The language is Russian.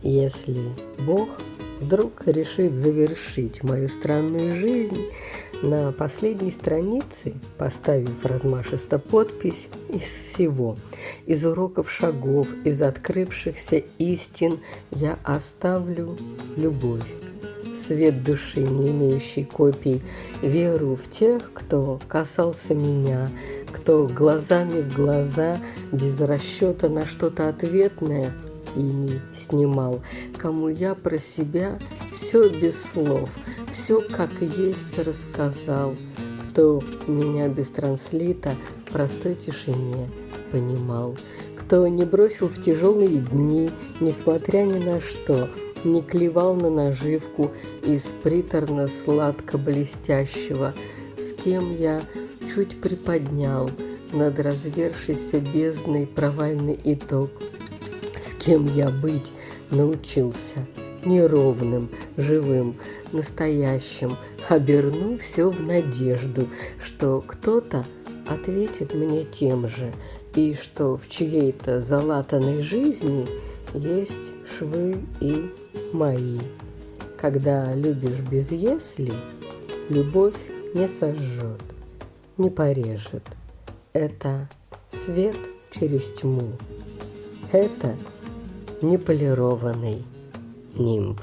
Если Бог вдруг решит завершить мою странную жизнь, на последней странице, поставив размашисто подпись из всего, из уроков шагов, из открывшихся истин, я оставлю любовь, свет души, не имеющий копий, веру в тех, кто касался меня, кто глазами в глаза, без расчета на что-то ответное, и не снимал, кому я про себя все без слов, все как есть рассказал, кто меня без транслита в простой тишине понимал, кто не бросил в тяжелые дни, несмотря ни на что, не клевал на наживку из приторно-сладко-блестящего, с кем я чуть приподнял над развершейся бездной провальный итог, с кем я быть научился неровным, живым, настоящим, оберну все в надежду, что кто-то ответит мне тем же, и что в чьей-то залатанной жизни есть швы и мои. Когда любишь без «если», любовь не сожжет, не порежет. Это свет через тьму. Это неполированный нимб.